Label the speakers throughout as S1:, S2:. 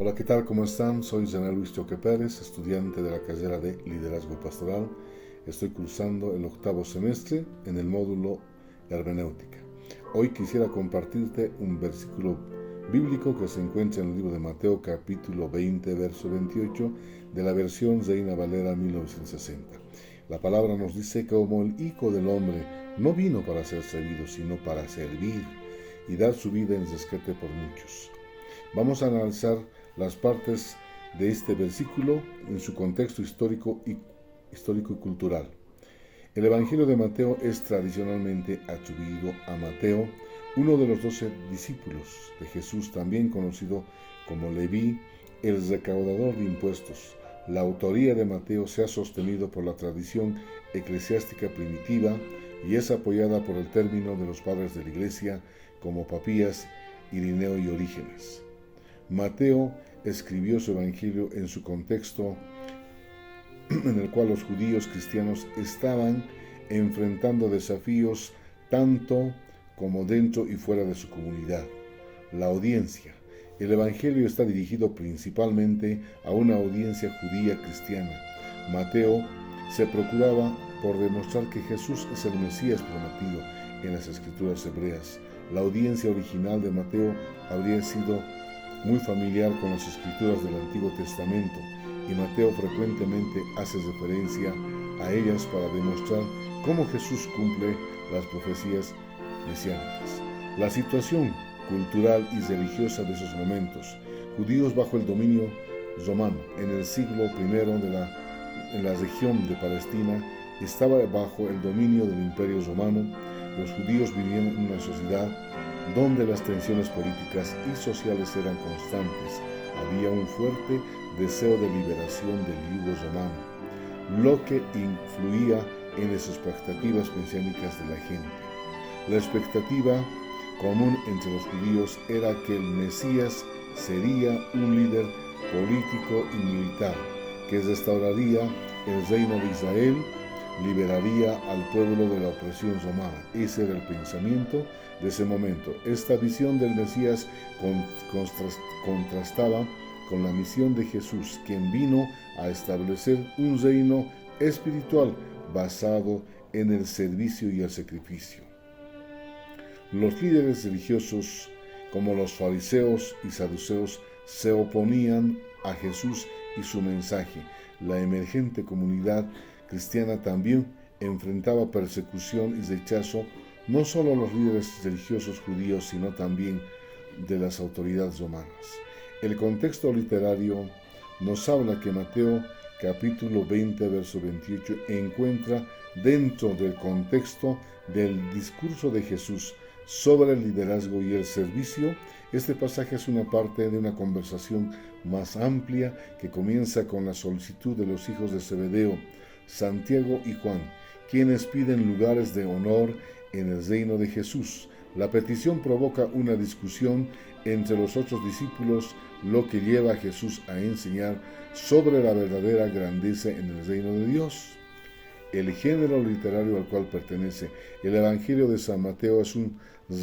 S1: Hola, ¿qué tal? ¿Cómo están? Soy Zené Luis Choque Pérez, estudiante de la carrera de Liderazgo Pastoral. Estoy cursando el 8º semestre en el módulo Hermenéutica. Hoy quisiera compartirte un versículo bíblico que se encuentra en el libro de Mateo, capítulo 20, verso 28, de la versión Reina Valera 1960. La palabra nos dice que como el Hijo del Hombre no vino para ser servido, sino para servir y dar su vida en rescate por muchos. Vamos a analizar las partes de este versículo en su contexto histórico y cultural. El Evangelio de Mateo es tradicionalmente atribuido a Mateo, uno de los 12 discípulos de Jesús, también conocido como Leví, el recaudador de impuestos. La autoría de Mateo se ha sostenido por la tradición eclesiástica primitiva y es apoyada por el término de los padres de la Iglesia como Papías, Irineo y Orígenes. Mateo escribió su evangelio en su contexto en el cual los judíos cristianos estaban enfrentando desafíos tanto como dentro y fuera de su comunidad. La audiencia. El evangelio está dirigido principalmente a una audiencia judía cristiana. Mateo se preocupaba por demostrar que Jesús es el Mesías prometido en las escrituras hebreas. La audiencia original de Mateo habría sido muy familiar con las escrituras del Antiguo Testamento, y Mateo frecuentemente hace referencia a ellas para demostrar cómo Jesús cumple las profecías mesiánicas. La situación cultural y religiosa de esos momentos. Judíos bajo el dominio romano en el siglo I en la región de Palestina estaba bajo el dominio del Imperio Romano. Los judíos vivían en una sociedad donde las tensiones políticas y sociales eran constantes. Había un fuerte deseo de liberación del yugo romano, lo que influía en las expectativas mesiánicas de la gente. La expectativa común entre los judíos era que el Mesías sería un líder político y militar, que restauraría el reino de Israel, liberaría al pueblo de la opresión romana. Ese era el pensamiento de ese momento. Esta visión del Mesías contrastaba con la misión de Jesús, quien vino a establecer un reino espiritual basado en el servicio y el sacrificio. Los líderes religiosos, como los fariseos y saduceos, se oponían a Jesús y su mensaje. La emergente comunidad cristiana también enfrentaba persecución y rechazo, no solo a los líderes religiosos judíos, sino también de las autoridades romanas. El contexto literario nos habla que Mateo capítulo 20, verso 28 encuentra dentro del contexto del discurso de Jesús sobre el liderazgo y el servicio. Este pasaje es una parte de una conversación más amplia que comienza con la solicitud de los hijos de Zebedeo, Santiago y Juan, quienes piden lugares de honor en el reino de Jesús. La petición provoca una discusión entre los otros discípulos, lo que lleva a Jesús a enseñar sobre la verdadera grandeza en el reino de Dios. El género literario al cual pertenece el Evangelio de San Mateo es un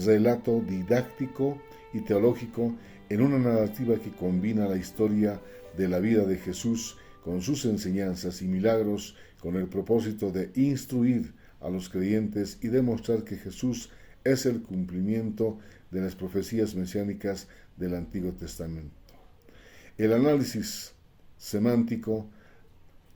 S1: relato didáctico y teológico en una narrativa que combina la historia de la vida de Jesús con sus enseñanzas y milagros, con el propósito de instruir a los creyentes y demostrar que Jesús es el cumplimiento de las profecías mesiánicas del Antiguo Testamento. El análisis semántico.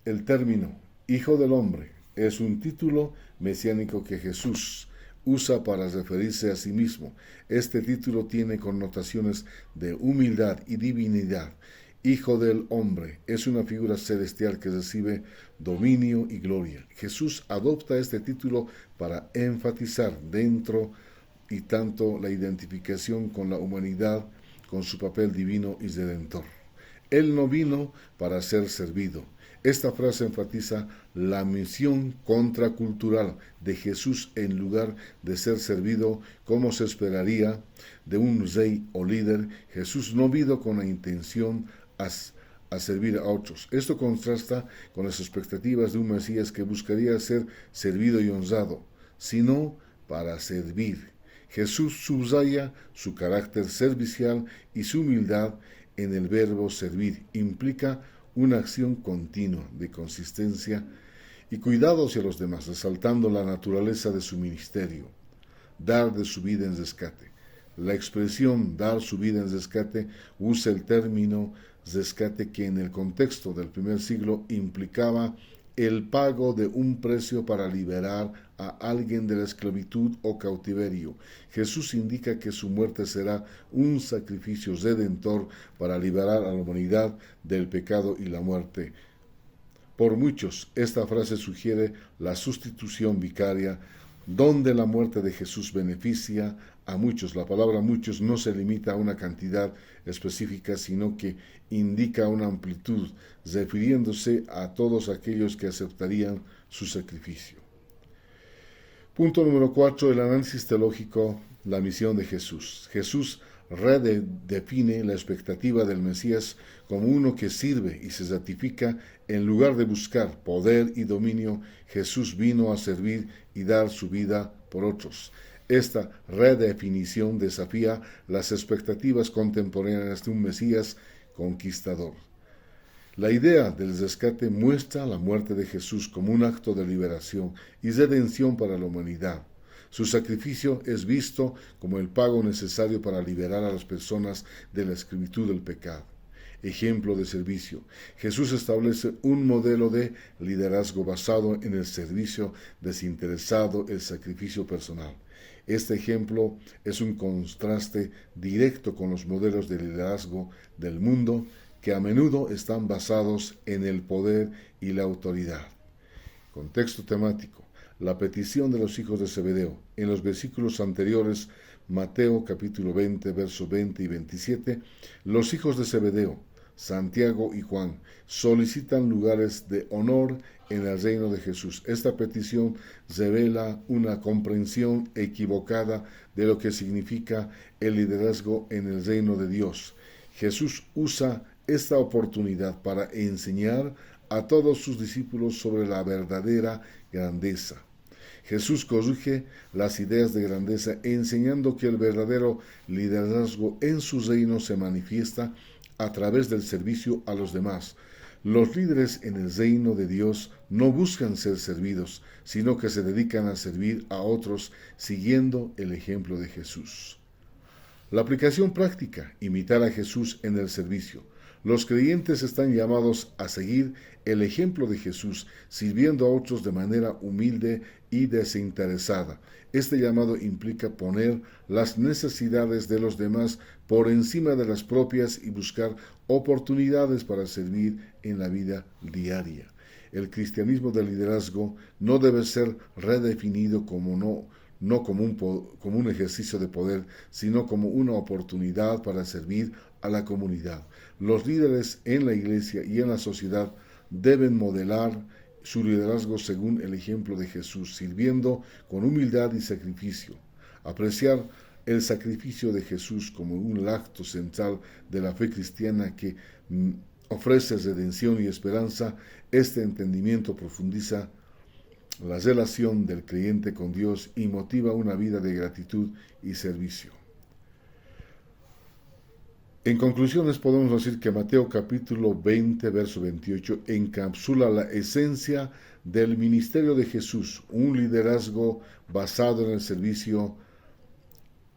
S1: El término Hijo del Hombre es un título mesiánico que Jesús usa para referirse a sí mismo. Este título tiene connotaciones de humildad y divinidad. Hijo del Hombre es una figura celestial que recibe dominio y gloria. Jesús adopta este título para enfatizar dentro y tanto la identificación con la humanidad, con su papel divino y redentor. Él no vino para ser servido. Esta frase enfatiza la misión contracultural de Jesús en lugar de ser servido como se esperaría de un rey o líder. Jesús no vino con la intención a servir a otros. Esto contrasta con las expectativas de un Mesías que buscaría ser servido y honrado, sino para servir. Jesús subraya su carácter servicial y su humildad en el verbo servir. Implica una acción continua, de consistencia y cuidado hacia los demás, resaltando la naturaleza de su ministerio. Dar de su vida en rescate. La expresión dar su vida en rescate usa el término rescate, que en el contexto del primer siglo implicaba el pago de un precio para liberar a alguien de la esclavitud o cautiverio. Jesús indica que su muerte será un sacrificio redentor para liberar a la humanidad del pecado y la muerte. Por muchos, esta frase sugiere la sustitución vicaria, donde la muerte de Jesús beneficia a muchos. La palabra muchos no se limita a una cantidad específica, sino que indica una amplitud, refiriéndose a todos aquellos que aceptarían su sacrificio. Punto número 4. El análisis teológico, la misión de Jesús. Jesús redefine la expectativa del Mesías como uno que sirve y se ratifica. En lugar de buscar poder y dominio, Jesús vino a servir y dar su vida por otros. Esta redefinición desafía las expectativas contemporáneas de un Mesías conquistador. La idea del rescate muestra la muerte de Jesús como un acto de liberación y redención para la humanidad. Su sacrificio es visto como el pago necesario para liberar a las personas de la esclavitud del pecado. Ejemplo de servicio. Jesús establece un modelo de liderazgo basado en el servicio desinteresado, el sacrificio personal. Este ejemplo es un contraste directo con los modelos de liderazgo del mundo, que a menudo están basados en el poder y la autoridad. Contexto temático. La petición de los hijos de Zebedeo. En los versículos anteriores, Mateo capítulo 20, versos 20 y 27, los hijos de Zebedeo, Santiago y Juan, solicitan lugares de honor en el reino de Jesús. Esta petición revela una comprensión equivocada de lo que significa el liderazgo en el reino de Dios. Jesús usa esta oportunidad para enseñar a todos sus discípulos sobre la verdadera grandeza. Jesús corrige las ideas de grandeza, enseñando que el verdadero liderazgo en su reino se manifiesta a través del servicio a los demás. Los líderes en el reino de Dios no buscan ser servidos, sino que se dedican a servir a otros siguiendo el ejemplo de Jesús. La aplicación práctica, imitar a Jesús en el servicio. Los creyentes están llamados a seguir el ejemplo de Jesús, sirviendo a otros de manera humilde y desinteresada. Este llamado implica poner las necesidades de los demás por encima de las propias y buscar oportunidades para servir en la vida diaria. El cristianismo del liderazgo no debe ser redefinido como un ejercicio de poder, sino como una oportunidad para servir a la comunidad. Los líderes en la iglesia y en la sociedad deben modelar su liderazgo según el ejemplo de Jesús, sirviendo con humildad y sacrificio. Apreciar el sacrificio de Jesús como un acto central de la fe cristiana que ofrece redención y esperanza. Este entendimiento profundiza la relación del creyente con Dios y motiva una vida de gratitud y servicio. En conclusiones, podemos decir que Mateo capítulo 20, verso 28 encapsula la esencia del ministerio de Jesús, un liderazgo basado en el servicio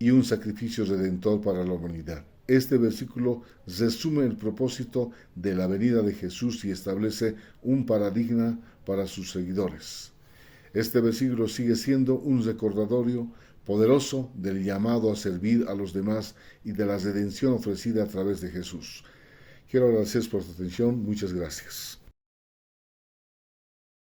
S1: y un sacrificio redentor para la humanidad. Este versículo resume el propósito de la venida de Jesús y establece un paradigma para sus seguidores. Este versículo sigue siendo un recordatorio poderoso del llamado a servir a los demás y de la redención ofrecida a través de Jesús. Quiero agradecer por tu atención. Muchas gracias.